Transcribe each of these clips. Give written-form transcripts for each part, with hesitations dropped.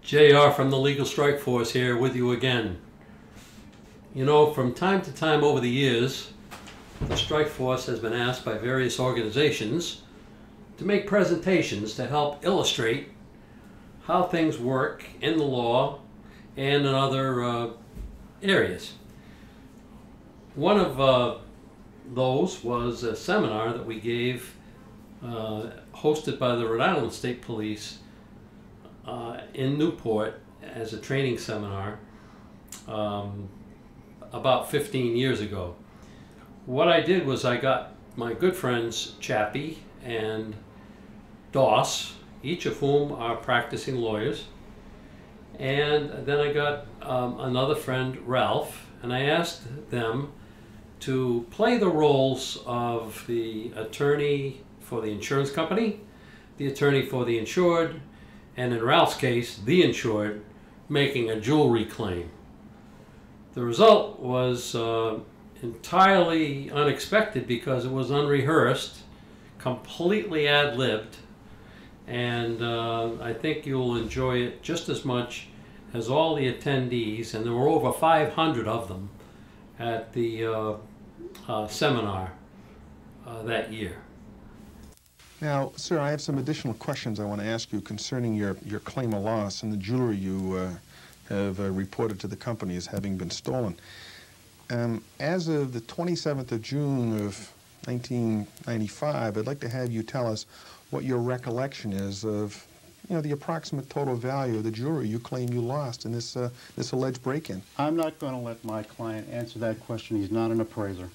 JR from the Legal Strike Force here with you again. You know, from time to time over the years, the Strike Force has been asked by various organizations to make presentations to help illustrate how things work in the law and in other areas. One of those was a seminar that we gave hosted by the Rhode Island State Police in Newport as a training seminar about 15 years ago. What I did was I got my good friends Chappie and Doss, each of whom are practicing lawyers, and then I got another friend, Ralph, and I asked them to play the roles of the attorney for the insurance company, the attorney for the insured, and in Ralph's case, the insured, making a jewelry claim. The result was entirely unexpected because it was unrehearsed, completely ad-libbed, and I think you'll enjoy it just as much as all the attendees, and there were over 500 of them at the seminar that year. Now, sir, I have some additional questions I want to ask you concerning your claim of loss and the jewelry you have reported to the company as having been stolen. As of the 27th of June of 1995, I'd like to have you tell us what your recollection is of, the approximate total value of the jewelry you claim you lost in this alleged break-in. I'm not going to let my client answer that question. He's not an appraiser.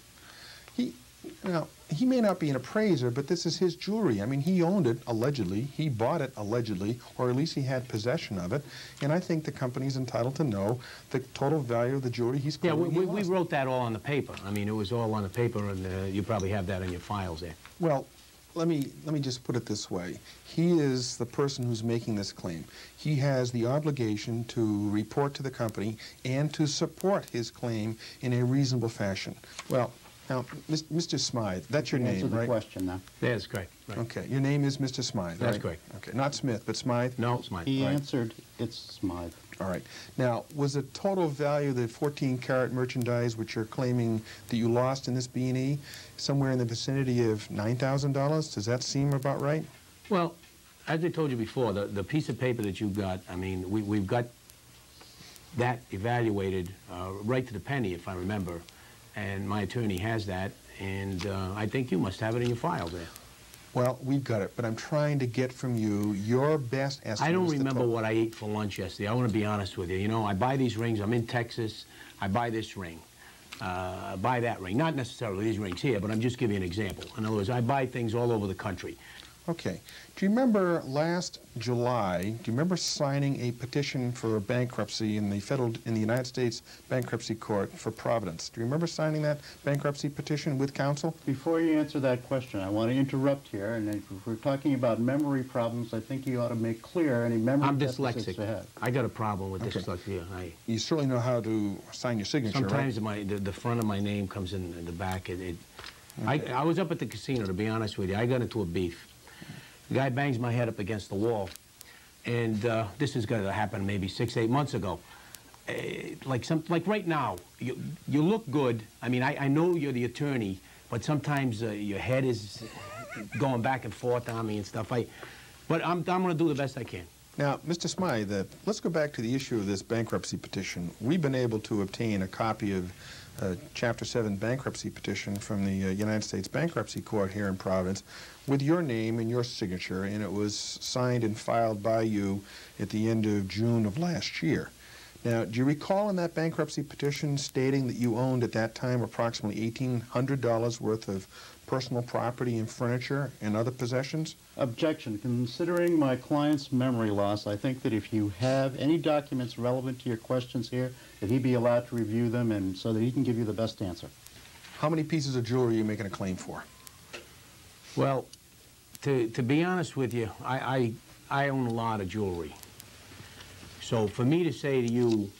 He may not be an appraiser, but this is his jewelry. I mean, he owned it, allegedly. He bought it, allegedly, or at least he had possession of it. And I think the company's entitled to know the total value of the jewelry he's claiming he lost. We wrote that all on the paper. I mean, it was all on the paper, and you probably have that in your files there. Well, let me just put it this way. He is the person who's making this claim. He has the obligation to report to the company and to support his claim in a reasonable fashion. Well, now, Mr. Smythe, that's your name, right? Answer the question now. That's correct. Right. Okay, your name is Mr. Smythe, That's right? correct. Okay, not Smith, but Smythe? No, Smythe. He Right. answered, it's Smythe. All right. Now, was the total value of the 14-carat merchandise which you're claiming that you lost in this B&E somewhere in the vicinity of $9,000? Does that seem about right? Well, as I told you before, the piece of paper that you got, I mean, we've got that evaluated right to the penny, if I remember, and my attorney has that, and I think you must have it in your file there. Well, we've got it, but I'm trying to get from you your best estimate. I don't remember what I ate for lunch yesterday. I want to be honest with you. You know, I buy these rings. I'm in Texas. I buy this ring. I buy that ring. Not necessarily these rings here, but I'm just giving you an example. In other words, I buy things all over the country. Okay. Do you remember last July, do you remember signing a petition for bankruptcy in the United States Bankruptcy Court for Providence? Do you remember signing that bankruptcy petition with counsel? Before you answer that question, I want to interrupt here, and if we're talking about memory problems, I think you ought to make clear any memory I'm deficits dyslexic. you have. I got a problem with Okay. dyslexia. You certainly know how to sign your signature, Sometimes right? the front of my name comes in the back. I was up at the casino, to be honest with you. I got into a beef. The guy bangs my head up against the wall, and this is going to happen maybe 6, 8 months ago. Like right now, you look good. I mean, I know you're the attorney, but sometimes your head is going back and forth on me and stuff. But I'm going to do the best I can. Now, Mr. Smythe, let's go back to the issue of this bankruptcy petition. We've been able to obtain a copy of Chapter 7 bankruptcy petition from the United States Bankruptcy Court here in Providence with your name and your signature, and it was signed and filed by you at the end of June of last year. Now, do you recall in that bankruptcy petition stating that you owned at that time approximately $1,800 worth of personal property and furniture and other possessions? Objection. Considering my client's memory loss, I think that if you have any documents relevant to your questions here, that he be allowed to review them and so that he can give you the best answer. How many pieces of jewelry are you making a claim for? Well, to be honest with you, I own a lot of jewelry. So for me to say to you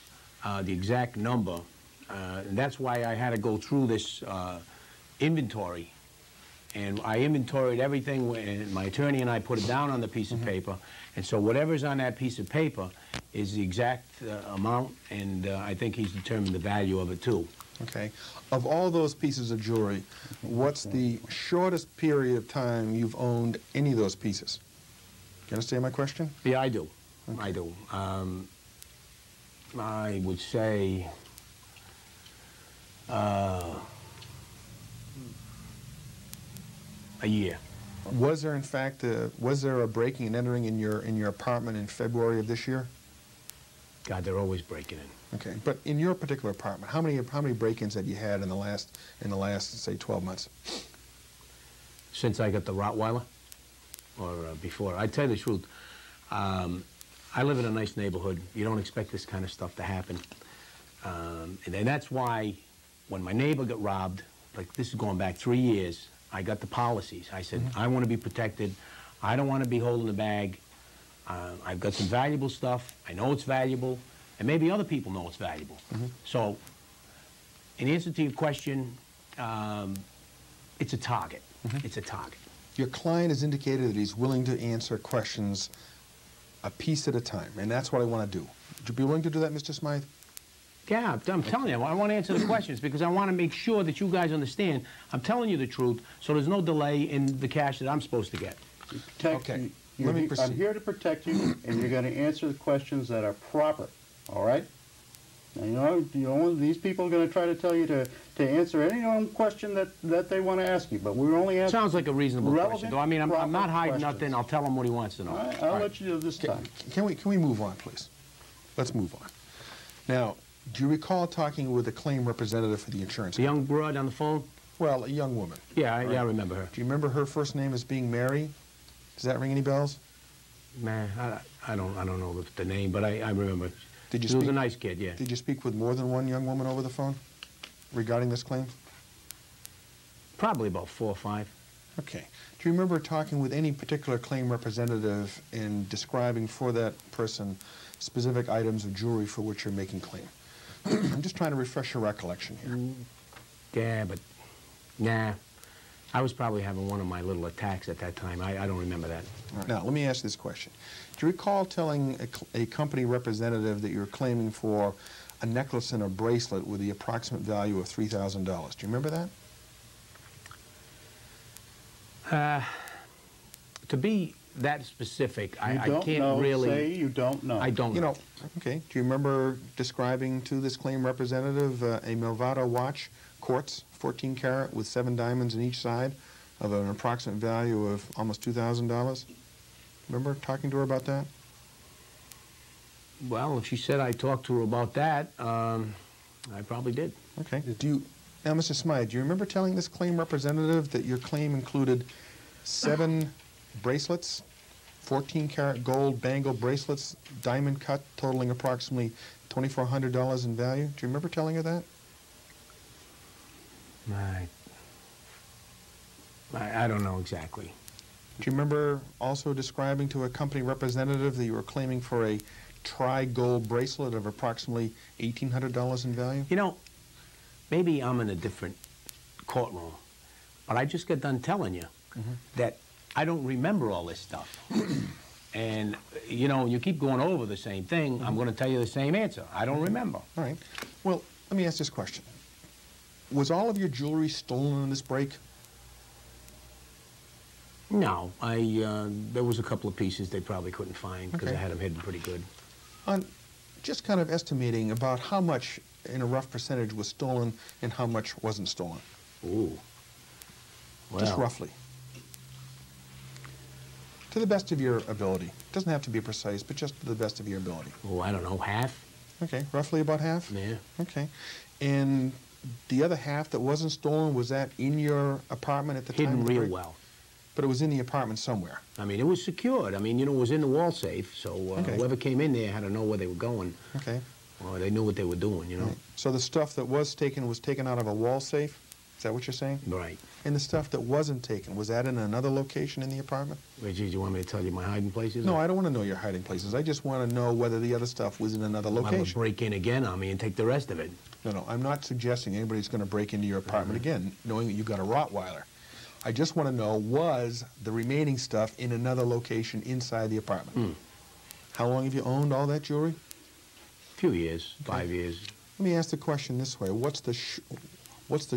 the exact number, and that's why I had to go through this inventory and I inventoried everything, and my attorney and I put it down on the piece of paper, and so whatever's on that piece of paper is the exact amount, and I think he's determined the value of it too. Okay. Of all those pieces of jewelry, what's the shortest period of time you've owned any of those pieces? You understand my question? Yeah, I do. Okay. I do. I would say a year. Was there, in fact, was there a breaking and entering in your apartment in February of this year? God, they're always breaking in. Okay, but in your particular apartment, how many break-ins have you had in the last say 12 months? Since I got the Rottweiler, or before? I tell you the truth. I live in a nice neighborhood. You don't expect this kind of stuff to happen, and that's why when my neighbor got robbed, like this is going back 3 years. I got the policies. I said, I want to be protected. I don't want to be holding the bag. I've got some valuable stuff. I know it's valuable, and maybe other people know it's valuable. So, in answer to your question, it's a target. It's a target. Your client has indicated that he's willing to answer questions a piece at a time, and that's what I want to do. Would you be willing to do that, Mr. Smythe? Yeah, I'm telling you, I want to answer the questions because I want to make sure that you guys understand I'm telling you the truth, so there's no delay in the cash that I'm supposed to get. Okay, let me proceed. I'm here to protect you, and you're going to answer the questions that are proper, all right? Now, you know these people are going to try to tell you to answer any question that they want to ask you, but we're only asking. Sounds like a reasonable question, though. I mean, I'm not hiding nothing. I'll tell him what he wants to know. All right, I'll let you do this time. Can we move on, please? Let's move on. Now, do you recall talking with a claim representative for the insurance The young broad on the phone? Well, a young woman. Yeah, I remember her. Do you remember her first name as being Mary? Does that ring any bells? Man, I don't know the name, but I remember. Did you she was a nice kid, yeah. Did you speak with more than one young woman over the phone regarding this claim? Probably about 4 or 5. Okay. Do you remember talking with any particular claim representative and describing for that person specific items of jewelry for which you're making claim? I'm just trying to refresh your recollection here. Yeah, but nah. I was probably having one of my little attacks at that time. I don't remember that. Right. Now, let me ask this question. Do you recall telling a company representative that you were claiming for a necklace and a bracelet with the approximate value of $3,000? Do you remember that? To be that specific, I can't really... Say you don't know. I don't know. Okay. Do you remember describing to this claim representative a Movado watch, quartz, 14 karat, with 7 diamonds in each side, of an approximate value of almost $2,000? Remember talking to her about that? Well, if she said I talked to her about that, I probably did. Okay. Now, Mr. Smythe, do you remember telling this claim representative that your claim included 7 bracelets, 14 karat gold bangle bracelets, diamond cut, totaling approximately $2,400 in value? Do you remember telling her that? I don't know exactly. Do you remember also describing to a company representative that you were claiming for a tri-gold bracelet of approximately $1,800 in value? You know, maybe I'm in a different courtroom, but I just got done telling you that I don't remember all this stuff. And, you know, you keep going over the same thing, I'm going to tell you the same answer. I don't remember. All right. Well, let me ask this question. Was all of your jewelry stolen in this break? No, there was a couple of pieces they probably couldn't find because I had them hidden pretty good. Just kind of estimating about how much in a rough percentage was stolen and how much wasn't stolen. Ooh. Well. Just roughly. To the best of your ability. It doesn't have to be precise, but just to the best of your ability. Oh, I don't know, half? Okay, roughly about half? Yeah. Okay. And the other half that wasn't stolen, was that in your apartment at the time? Hidden real well. But it was in the apartment somewhere? I mean, it was secured. I mean, you know, it was in the wall safe, so whoever came in there had to know where they were going. Okay. Or they knew what they were doing, you know. Right. So the stuff that was taken out of a wall safe? Is that what you're saying? Right. And the stuff that wasn't taken, was that in another location in the apartment? Wait, geez, you want me to tell you my hiding places? No, I don't want to know your hiding places. I just want to know whether the other stuff was in another location. I'm going to break in again on me and take the rest of it. No, I'm not suggesting anybody's going to break into your apartment again, knowing that you've got a Rottweiler. I just want to know, was the remaining stuff in another location inside the apartment? How long have you owned all that jewelry? Few years, 5 years. Let me ask the question this way. What's the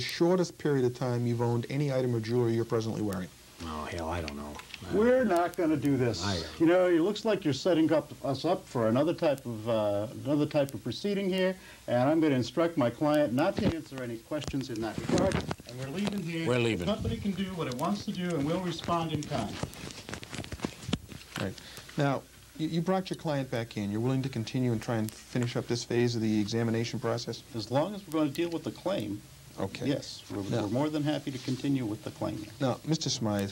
shortest period of time you've owned any item of jewelry you're presently wearing? Oh, hell, I don't know. We're not going to do this. I know. You know, it looks like you're setting us up for another type of proceeding here, and I'm going to instruct my client not to answer any questions in that regard. And we're leaving here. We're leaving. The company can do what it wants to do, and we'll respond in kind. Right. Now, you brought your client back in. You're willing to continue and try and finish up this phase of the examination process? As long as we're going to deal with the claim, Okay. yes, we're Now- more than happy to continue with the claim. Now, Mr. Smythe,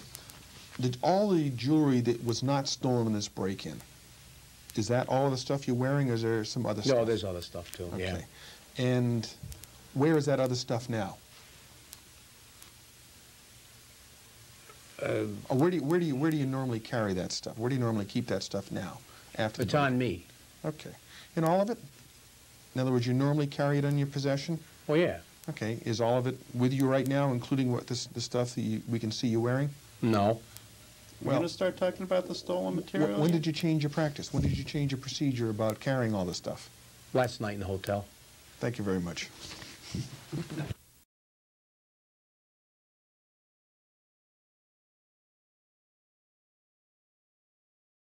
did all the jewelry that was not stolen in this break-in, is that all the stuff you're wearing, or is there some other stuff? No, there's other stuff too, yeah. Okay. And where is that other stuff now? Or where do you normally carry that stuff? Where do you normally keep that stuff now? After It's the on me. Okay. In all of it? In other words, you normally carry it in your possession? Oh, yeah. Okay. Is all of it with you right now, including what the stuff that we can see you wearing? No. We're going to start talking about the stolen material. When did you change your practice? When did you change your procedure about carrying all this stuff? Last night in the hotel. Thank you very much.